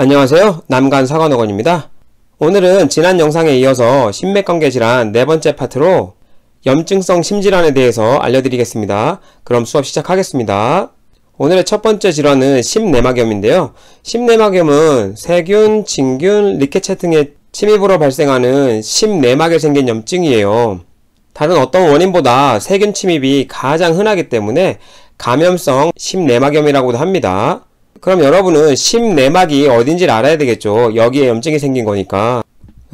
안녕하세요. 남간사관학원입니다. 오늘은 지난 영상에 이어서 심맥관계질환 네 번째 파트로 염증성 심질환에 대해서 알려드리겠습니다. 그럼 수업 시작하겠습니다. 오늘의 첫 번째 질환은 심내막염인데요. 심내막염은 세균, 진균, 리케체 등의 침입으로 발생하는 심내막에 생긴 염증이에요. 다른 어떤 원인보다 세균 침입이 가장 흔하기 때문에 감염성 심내막염이라고도 합니다. 그럼 여러분은 심내막이 어딘지를 알아야 되겠죠. 여기에 염증이 생긴 거니까.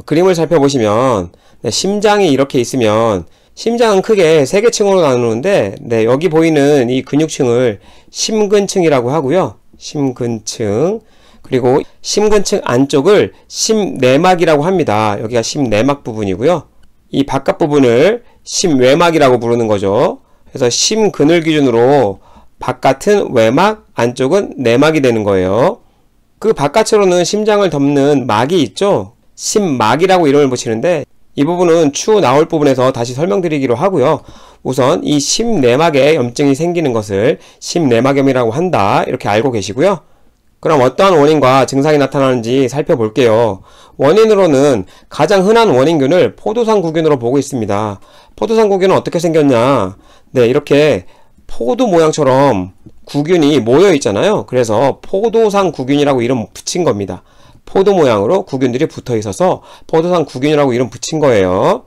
그림을 살펴보시면 심장이 이렇게 있으면 심장은 크게 세 개 층으로 나누는데 여기 보이는 이 근육층을 심근층이라고 하고요. 심근층. 그리고 심근층 안쪽을 심내막이라고 합니다. 여기가 심내막 부분이고요. 이 바깥 부분을 심외막이라고 부르는 거죠. 그래서 심근을 기준으로 바깥은 외막, 안쪽은 내막이 되는 거예요. 그 바깥으로는 심장을 덮는 막이 있죠. 심막이라고 이름을 붙이는데 이 부분은 추후 나올 부분에서 다시 설명드리기로 하고요. 우선 이 심내막에 염증이 생기는 것을 심내막염이라고 한다, 이렇게 알고 계시고요. 그럼 어떠한 원인과 증상이 나타나는지 살펴볼게요. 원인으로는 가장 흔한 원인균을 포도상구균으로 보고 있습니다. 포도상구균은 어떻게 생겼냐, 이렇게 포도 모양처럼 구균이 모여 있잖아요. 그래서 포도상구균이라고 이름 붙인 겁니다. 포도 모양으로 구균들이 붙어 있어서 포도상구균이라고 이름 붙인 거예요.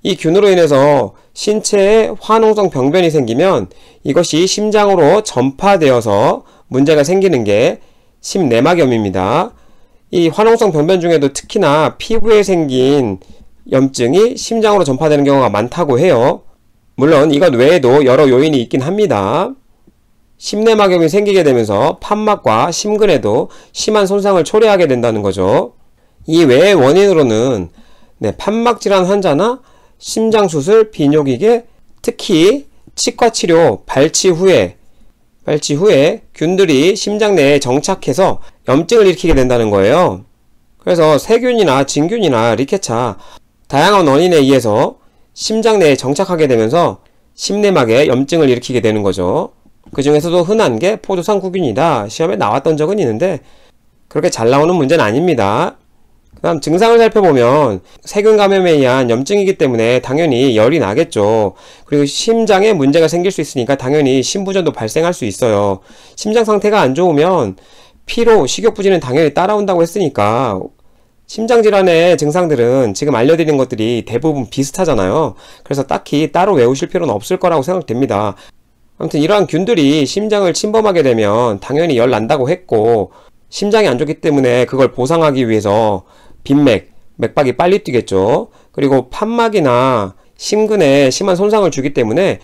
이 균으로 인해서 신체에 화농성 병변이 생기면 이것이 심장으로 전파되어서 문제가 생기는 게 심내막염입니다. 이 화농성 병변 중에도 특히나 피부에 생긴 염증이 심장으로 전파되는 경우가 많다고 해요. 물론 이것 외에도 여러 요인이 있긴 합니다. 심내막염이 생기게 되면서 판막과 심근에도 심한 손상을 초래하게 된다는 거죠. 이 외의 원인으로는 판막질환 환자나 심장수술, 비뇨기계, 특히 치과치료, 발치 후에 균들이 심장 내에 정착해서 염증을 일으키게 된다는 거예요. 그래서 세균이나 진균이나 리케차, 다양한 원인에 의해서 심장 내에 정착하게 되면서 심내막에 염증을 일으키게 되는 거죠. 그 중에서도 흔한 게 포도상구균이다. 시험에 나왔던 적은 있는데 그렇게 잘 나오는 문제는 아닙니다. 그 다음 증상을 살펴보면 세균 감염에 의한 염증이기 때문에 당연히 열이 나겠죠. 그리고 심장에 문제가 생길 수 있으니까 당연히 심부전도 발생할 수 있어요. 심장 상태가 안 좋으면 피로, 식욕부진은 당연히 따라온다고 했으니까 심장질환의 증상들은 지금 알려드린 것들이 대부분 비슷하잖아요. 그래서 딱히 따로 외우실 필요는 없을 거라고 생각됩니다. 아무튼 이러한 균들이 심장을 침범하게 되면 당연히 열 난다고 했고, 심장이 안 좋기 때문에 그걸 보상하기 위해서 빈맥, 맥박이 빨리 뛰겠죠. 그리고 판막이나 심근에 심한 손상을 주기 때문에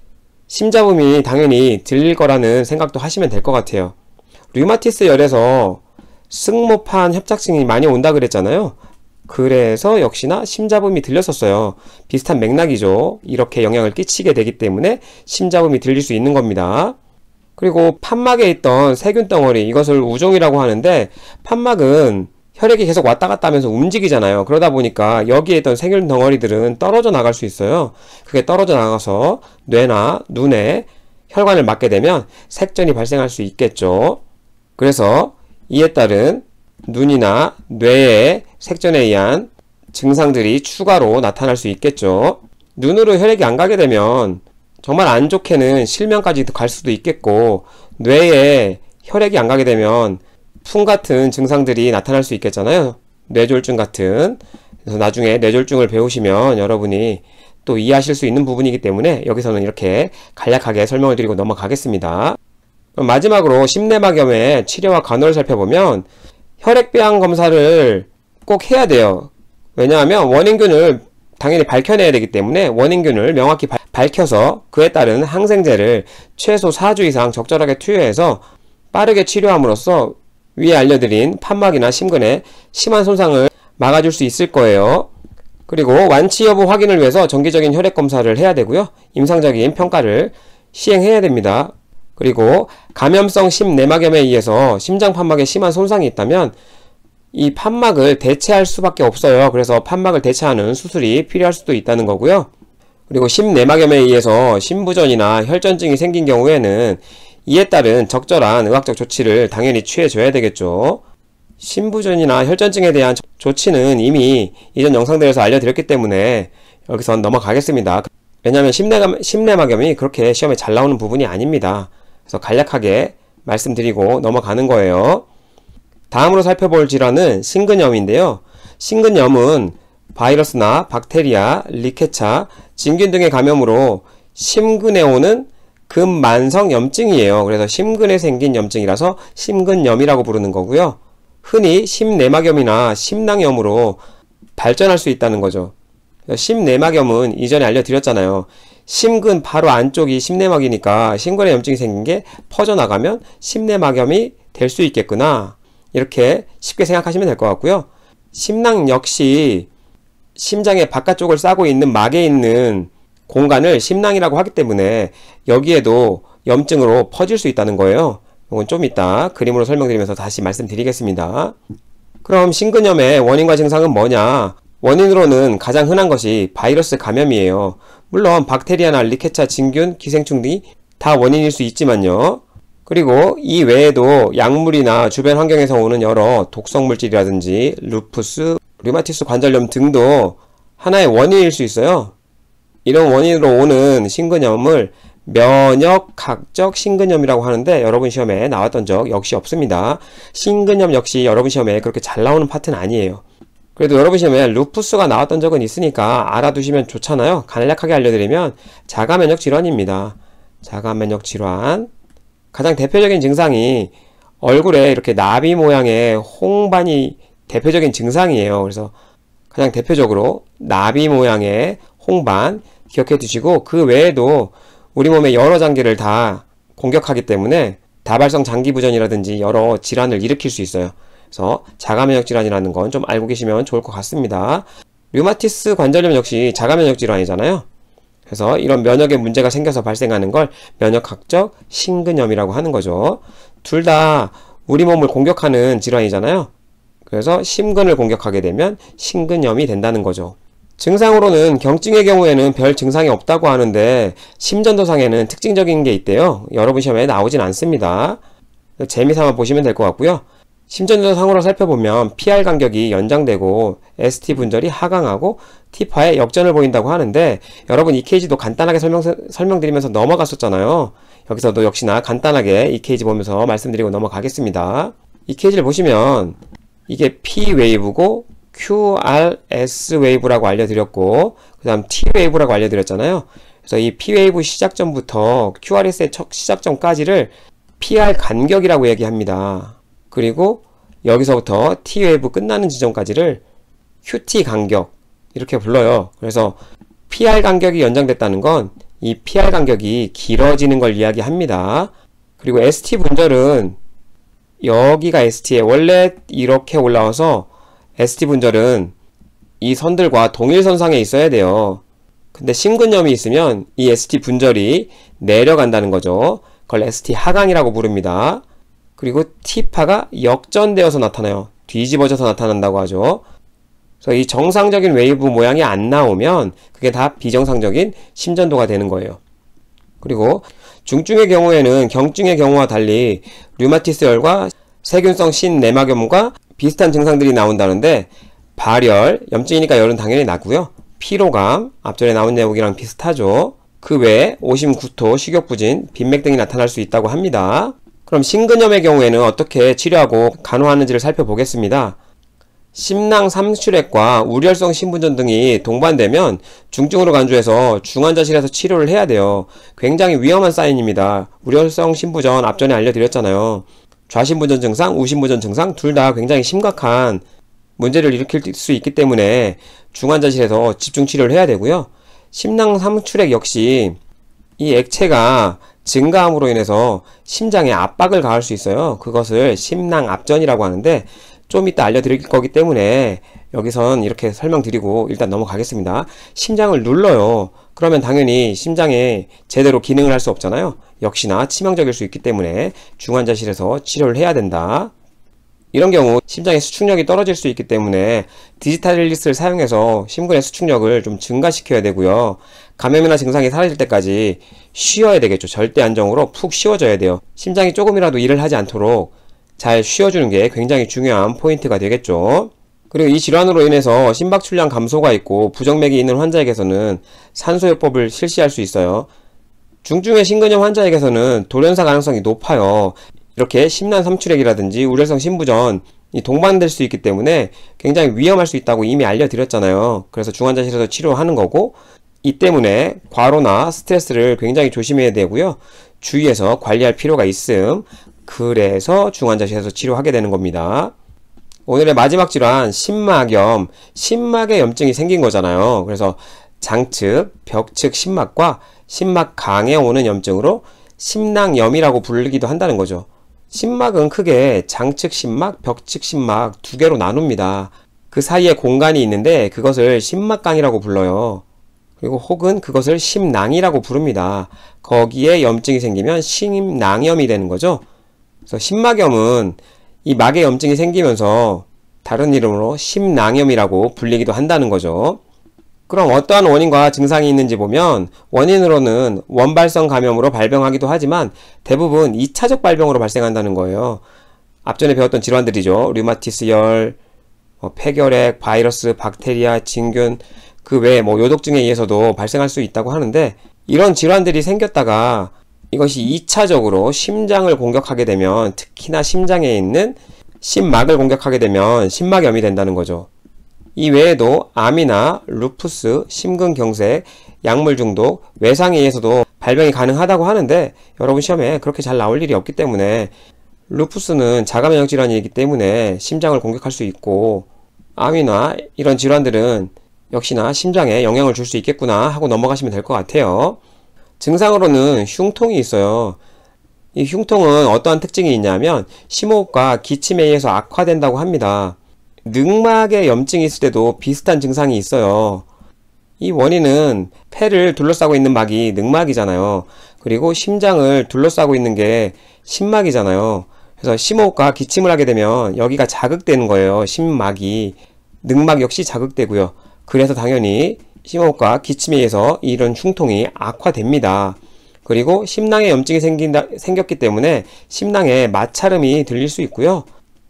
심잡음이 당연히 들릴 거라는 생각도 하시면 될 것 같아요. 류마티스 열에서 승모판 협착증이 많이 온다 그랬잖아요. 그래서 역시나 심잡음이 들렸었어요. 비슷한 맥락이죠. 이렇게 영향을 끼치게 되기 때문에 심잡음이 들릴 수 있는 겁니다. 그리고 판막에 있던 세균 덩어리, 이것을 우종이라고 하는데, 판막은 혈액이 계속 왔다 갔다 하면서 움직이잖아요. 그러다 보니까 여기에 있던 세균 덩어리들은 떨어져 나갈 수 있어요. 그게 떨어져 나가서 뇌나 눈에 혈관을 맞게 되면 색전이 발생할 수 있겠죠. 그래서 이에 따른 눈이나 뇌의 색전에 의한 증상들이 추가로 나타날 수 있겠죠. 눈으로 혈액이 안 가게 되면 정말 안 좋게는 실명까지 갈 수도 있겠고, 뇌에 혈액이 안 가게 되면 풍 같은 증상들이 나타날 수 있겠잖아요. 뇌졸중 같은. 그래서 나중에 뇌졸중을 배우시면 여러분이 또 이해하실 수 있는 부분이기 때문에 여기서는 이렇게 간략하게 설명을 드리고 넘어가겠습니다. 그럼 마지막으로 심내막염의 치료와 간호를 살펴보면 혈액배양 검사를 꼭 해야 돼요. 왜냐하면 원인균을 당연히 밝혀내야 되기 때문에 원인균을 명확히 밝혀서 그에 따른 항생제를 최소 4주 이상 적절하게 투여해서 빠르게 치료함으로써 위에 알려드린 판막이나 심근에 심한 손상을 막아줄 수 있을 거예요. 그리고 완치 여부 확인을 위해서 정기적인 혈액 검사를 해야 되고요. 임상적인 평가를 시행해야 됩니다. 그리고 감염성 심내막염에 의해서 심장 판막에 심한 손상이 있다면 이 판막을 대체할 수밖에 없어요. 그래서 판막을 대체하는 수술이 필요할 수도 있다는 거고요. 그리고 심내막염에 의해서 심부전이나 혈전증이 생긴 경우에는 이에 따른 적절한 의학적 조치를 당연히 취해줘야 되겠죠. 심부전이나 혈전증에 대한 조치는 이미 이전 영상들에서 알려드렸기 때문에 여기선 넘어가겠습니다. 왜냐하면 심내막염이 그렇게 시험에 잘 나오는 부분이 아닙니다. 그래서 간략하게 말씀드리고 넘어가는 거예요. 다음으로 살펴볼 질환은 심근염인데요. 심근염은 바이러스나 박테리아, 리케차, 진균 등의 감염으로 심근에 오는 근만성 염증이에요. 그래서 심근에 생긴 염증이라서 심근염이라고 부르는 거고요. 흔히 심내막염이나 심낭염으로 발전할 수 있다는 거죠. 심내막염은 이전에 알려드렸잖아요. 심근 바로 안쪽이 심내막이니까 심근에 염증이 생긴 게 퍼져나가면 심내막염이 될 수 있겠구나. 이렇게 쉽게 생각하시면 될 것 같고요. 심낭 역시 심장의 바깥쪽을 싸고 있는 막에 있는 공간을 심낭이라고 하기 때문에 여기에도 염증으로 퍼질 수 있다는 거예요. 이건 좀 이따 그림으로 설명드리면서 다시 말씀드리겠습니다. 그럼 심근염의 원인과 증상은 뭐냐? 원인으로는 가장 흔한 것이 바이러스 감염이에요. 물론 박테리아나 리케차, 진균, 기생충 등이 다 원인일 수 있지만요. 그리고 이 외에도 약물이나 주변 환경에서 오는 여러 독성 물질이라든지 루푸스, 류마티스 관절염 등도 하나의 원인일 수 있어요. 이런 원인으로 오는 심근염을 면역학적 심근염이라고 하는데 여러분 시험에 나왔던 적 역시 없습니다. 심근염 역시 여러분 시험에 그렇게 잘 나오는 파트는 아니에요. 그래도 여러분 시험에 루푸스가 나왔던 적은 있으니까 알아두시면 좋잖아요. 간략하게 알려드리면 자가면역 질환입니다. 자가면역 질환. 가장 대표적인 증상이 얼굴에 이렇게 나비 모양의 홍반이 대표적인 증상이에요. 그래서 가장 대표적으로 나비 모양의 홍반 기억해 두시고, 그 외에도 우리 몸의 여러 장기를 다 공격하기 때문에 다발성 장기부전이라든지 여러 질환을 일으킬 수 있어요. 그래서 자가면역 질환이라는 건 좀 알고 계시면 좋을 것 같습니다. 류마티스 관절염 역시 자가면역 질환이잖아요. 그래서 이런 면역에 문제가 생겨서 발생하는 걸 면역학적 심근염이라고 하는 거죠. 둘 다 우리 몸을 공격하는 질환이잖아요. 그래서 심근을 공격하게 되면 심근염이 된다는 거죠. 증상으로는 경증의 경우에는 별 증상이 없다고 하는데 심전도상에는 특징적인 게 있대요. 여러분 시험에 나오진 않습니다. 재미삼아 보시면 될 것 같고요. 심전도상으로 살펴보면 PR 간격이 연장되고 ST 분절이 하강하고 T파에 역전을 보인다고 하는데, 여러분 EKG도 간단하게 설명드리면서 넘어갔었잖아요. 여기서도 역시나 간단하게 EKG 보면서 말씀드리고 넘어가겠습니다. EKG를 보시면 이게 P 웨이브고 QRS 웨이브라고 알려드렸고, 그 다음 T 웨이브라고 알려드렸잖아요. 그래서 이 P 웨이브 시작점부터 QRS의 첫 시작점까지를 PR 간격이라고 얘기합니다. 그리고 여기서부터 T 웨이브 끝나는 지점까지를 QT 간격 이렇게 불러요. 그래서 PR 간격이 연장됐다는 건 이 PR 간격이 길어지는 걸 이야기합니다. 그리고 ST 분절은 여기가 ST에 원래 이렇게 올라와서 ST 분절은 이 선들과 동일선상에 있어야 돼요. 근데 심근염이 있으면 이 ST 분절이 내려간다는 거죠. 그걸 ST 하강이라고 부릅니다. 그리고 T파가 역전되어서 나타나요. 뒤집어져서 나타난다고 하죠. 그래서 이 정상적인 웨이브 모양이 안 나오면 그게 다 비정상적인 심전도가 되는 거예요. 그리고 중증의 경우에는 경증의 경우와 달리 류마티스열과 세균성 신내막염과 비슷한 증상들이 나온다는데, 발열, 염증이니까 열은 당연히 나고요. 피로감, 앞전에 나온 내용이랑 비슷하죠. 그 외에 오심, 구토, 식욕부진, 빈맥 등이 나타날 수 있다고 합니다. 그럼 심근염의 경우에는 어떻게 치료하고 간호하는지를 살펴보겠습니다. 심낭 삼출액과 우려성 심부전 등이 동반되면 중증으로 간주해서 중환자실에서 치료를 해야 돼요. 굉장히 위험한 사인입니다. 우려성 심부전 앞전에 알려드렸잖아요. 좌심부전 증상, 우심부전 증상 둘 다 굉장히 심각한 문제를 일으킬 수 있기 때문에 중환자실에서 집중 치료를 해야 되고요. 심낭 삼출액 역시 이 액체가 증가함으로 인해서 심장에 압박을 가할 수 있어요. 그것을 심낭압전이라고 하는데 좀 이따 알려드릴 거기 때문에 여기선 이렇게 설명드리고 일단 넘어가겠습니다. 심장을 눌러요. 그러면 당연히 심장에 제대로 기능을 할 수 없잖아요. 역시나 치명적일 수 있기 때문에 중환자실에서 치료를 해야 된다. 이런 경우 심장의 수축력이 떨어질 수 있기 때문에 디지탈릴리스를 사용해서 심근의 수축력을 좀 증가시켜야 되고요. 감염이나 증상이 사라질 때까지 쉬어야 되겠죠. 절대 안정으로 푹 쉬어줘야 돼요. 심장이 조금이라도 일을 하지 않도록 잘 쉬어주는 게 굉장히 중요한 포인트가 되겠죠. 그리고 이 질환으로 인해서 심박 출량 감소가 있고 부정맥이 있는 환자에게서는 산소요법을 실시할 수 있어요. 중증의 심근염 환자에게서는 돌연사 가능성이 높아요. 이렇게 심난 삼출액이라든지 우려성 심부전이 동반될 수 있기 때문에 굉장히 위험할 수 있다고 이미 알려드렸잖아요. 그래서 중환자실에서 치료하는 거고, 이 때문에 과로나 스트레스를 굉장히 조심해야 되고요. 주의해서 관리할 필요가 있음. 그래서 중환자실에서 치료하게 되는 겁니다. 오늘의 마지막 질환, 심막염. 심막에 염증이 생긴 거잖아요. 그래서 장측, 벽측 심막과 심막강에 오는 염증으로 심낭염이라고 부르기도 한다는 거죠. 심막은 크게 장측 심막, 벽측 심막 두 개로 나눕니다. 그 사이에 공간이 있는데 그것을 심막강이라고 불러요. 그리고 혹은 그것을 심낭이라고 부릅니다. 거기에 염증이 생기면 심낭염이 되는 거죠. 그래서 심막염은 이 막에 염증이 생기면서 다른 이름으로 심낭염이라고 불리기도 한다는 거죠. 그럼 어떠한 원인과 증상이 있는지 보면 원인으로는 원발성 감염으로 발병하기도 하지만 대부분 2차적 발병으로 발생한다는 거예요. 앞전에 배웠던 질환들이죠. 류마티스 열, 폐결핵, 바이러스, 박테리아, 진균, 그 외에 요독증에 의해서도 발생할 수 있다고 하는데, 이런 질환들이 생겼다가 이것이 2차적으로 심장을 공격하게 되면, 특히나 심장에 있는 심막을 공격하게 되면 심막염이 된다는 거죠. 이 외에도 암이나 루푸스, 심근경색, 약물 중독, 외상에 의해서도 발병이 가능하다고 하는데, 여러분 시험에 그렇게 잘 나올 일이 없기 때문에, 루푸스는 자가면역 질환이기 때문에 심장을 공격할 수 있고, 암이나 이런 질환들은 역시나 심장에 영향을 줄 수 있겠구나 하고 넘어가시면 될 것 같아요. 증상으로는 흉통이 있어요. 이 흉통은 어떠한 특징이 있냐면 심호흡과 기침에 의해서 악화된다고 합니다. 늑막에 염증이 있을 때도 비슷한 증상이 있어요. 이 원인은 폐를 둘러싸고 있는 막이 늑막이잖아요. 그리고 심장을 둘러싸고 있는 게 심막이잖아요. 그래서 심호흡과 기침을 하게 되면 여기가 자극되는 거예요. 심막이. 늑막 역시 자극되고요. 그래서 당연히 심호흡과 기침에 의해서 이런 흉통이 악화됩니다. 그리고 심낭에 염증이 생겼기 때문에 심낭에 마찰음이 들릴 수 있고요.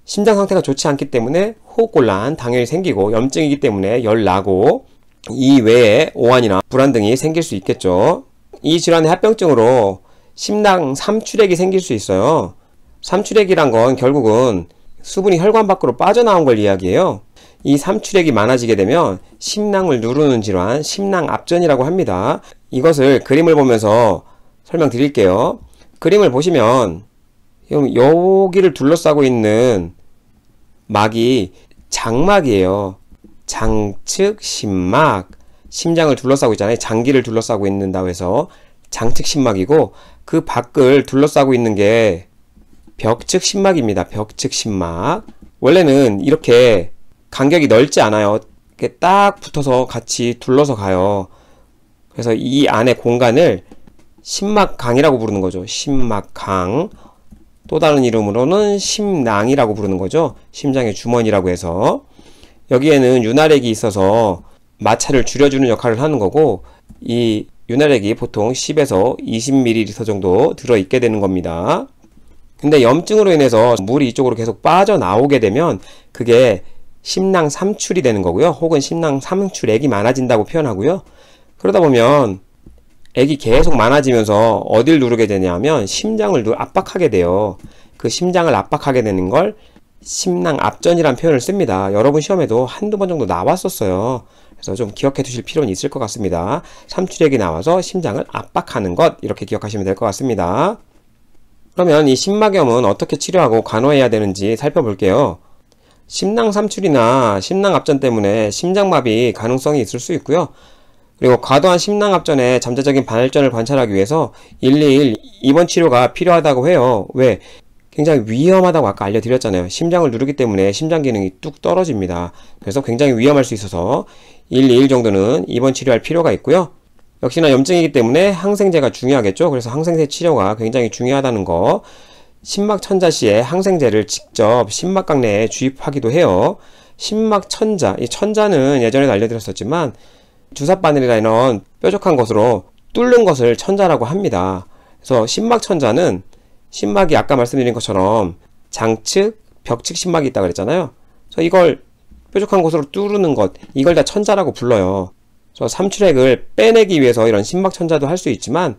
심장 상태가 좋지 않기 때문에 호흡곤란 당연히 생기고, 염증이기 때문에 열 나고, 이 외에 오한이나 불안 등이 생길 수 있겠죠. 이 질환의 합병증으로 심낭 삼출액이 생길 수 있어요. 삼출액이란 건 결국은 수분이 혈관 밖으로 빠져나온 걸 이야기해요. 이 삼출액이 많아지게 되면 심낭을 누르는 질환, 심낭압전이라고 합니다. 이것을 그림을 보면서 설명드릴게요. 그림을 보시면 여기를 둘러싸고 있는 막이 장막이에요. 장측 심막, 심장을 둘러싸고 있잖아요. 장기를 둘러싸고 있는다고 해서 장측 심막이고, 그 밖을 둘러싸고 있는 게 벽측 심막입니다. 벽측 심막. 원래는 이렇게 간격이 넓지 않아요. 이렇게 딱 붙어서 같이 둘러서 가요. 그래서 이 안에 공간을 심막강이라고 부르는 거죠. 심막강. 또 다른 이름으로는 심낭이라고 부르는 거죠. 심장의 주머니라고 해서. 여기에는 윤활액이 있어서 마찰을 줄여주는 역할을 하는 거고, 이 윤활액이 보통 10에서 20ml 정도 들어있게 되는 겁니다. 근데 염증으로 인해서 물이 이쪽으로 계속 빠져나오게 되면 그게 심낭 삼출이 되는 거고요. 혹은 심낭 삼출액이 많아진다고 표현하고요. 그러다 보면 액이 계속 많아지면서 어딜 누르게 되냐면 심장을 압박하게 돼요. 그 심장을 압박하게 되는 걸 심낭압전이라는 표현을 씁니다. 여러분 시험에도 한두 번 정도 나왔었어요. 그래서 좀 기억해 두실 필요는 있을 것 같습니다. 삼출액이 나와서 심장을 압박하는 것, 이렇게 기억하시면 될 것 같습니다. 그러면 이 심막염은 어떻게 치료하고 간호해야 되는지 살펴볼게요. 심낭 삼출이나 심낭압전 때문에 심장마비 가능성이 있을 수 있고요. 그리고 과도한 심낭압전의 잠재적인 발전을 관찰하기 위해서 121 입원 치료가 필요하다고 해요. 왜? 굉장히 위험하다고 아까 알려드렸잖아요. 심장을 누르기 때문에 심장 기능이 뚝 떨어집니다. 그래서 굉장히 위험할 수 있어서 121 정도는 입원 치료할 필요가 있고요. 역시나 염증이기 때문에 항생제가 중요하겠죠. 그래서 항생제 치료가 굉장히 중요하다는 거. 심막천자 시에 항생제를 직접 심막강 내에 주입하기도 해요. 심막천자, 이 천자는 예전에도 알려드렸었지만 주사바늘이나 이런 뾰족한 것으로 뚫는 것을 천자라고 합니다. 그래서 심막천자는 심막이 아까 말씀드린 것처럼 장측, 벽측 심막이 있다고 그랬잖아요. 그래서 이걸 뾰족한 곳으로 뚫는 것, 이걸 다 천자라고 불러요. 그래서 삼출액을 빼내기 위해서 이런 심막 천자도 할 수 있지만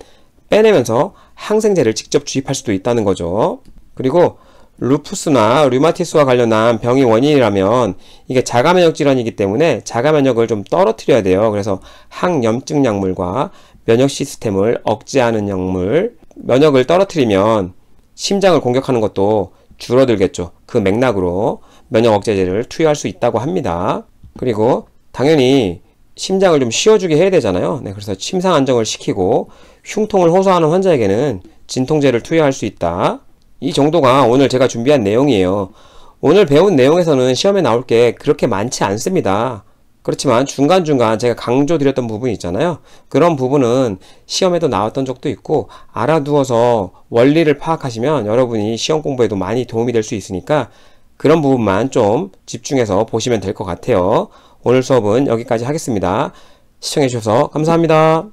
빼내면서 항생제를 직접 주입할 수도 있다는 거죠. 그리고 루푸스나 류마티스와 관련한 병이 원인이라면 이게 자가면역 질환이기 때문에 자가면역을 좀 떨어뜨려야 돼요. 그래서 항염증 약물과 면역 시스템을 억제하는 약물, 면역을 떨어뜨리면 심장을 공격하는 것도 줄어들겠죠. 그 맥락으로 면역 억제제를 투여할 수 있다고 합니다. 그리고 당연히 심장을 좀 쉬어주게 해야 되잖아요. 네, 그래서 심상 안정을 시키고 흉통을 호소하는 환자에게는 진통제를 투여할 수 있다. 이 정도가 오늘 제가 준비한 내용이에요. 오늘 배운 내용에서는 시험에 나올 게 그렇게 많지 않습니다. 그렇지만 중간중간 제가 강조드렸던 부분이 있잖아요. 그런 부분은 시험에도 나왔던 적도 있고 알아두어서 원리를 파악하시면 여러분이 시험 공부에도 많이 도움이 될 수 있으니까 그런 부분만 좀 집중해서 보시면 될 것 같아요. 오늘 수업은 여기까지 하겠습니다. 시청해주셔서 감사합니다.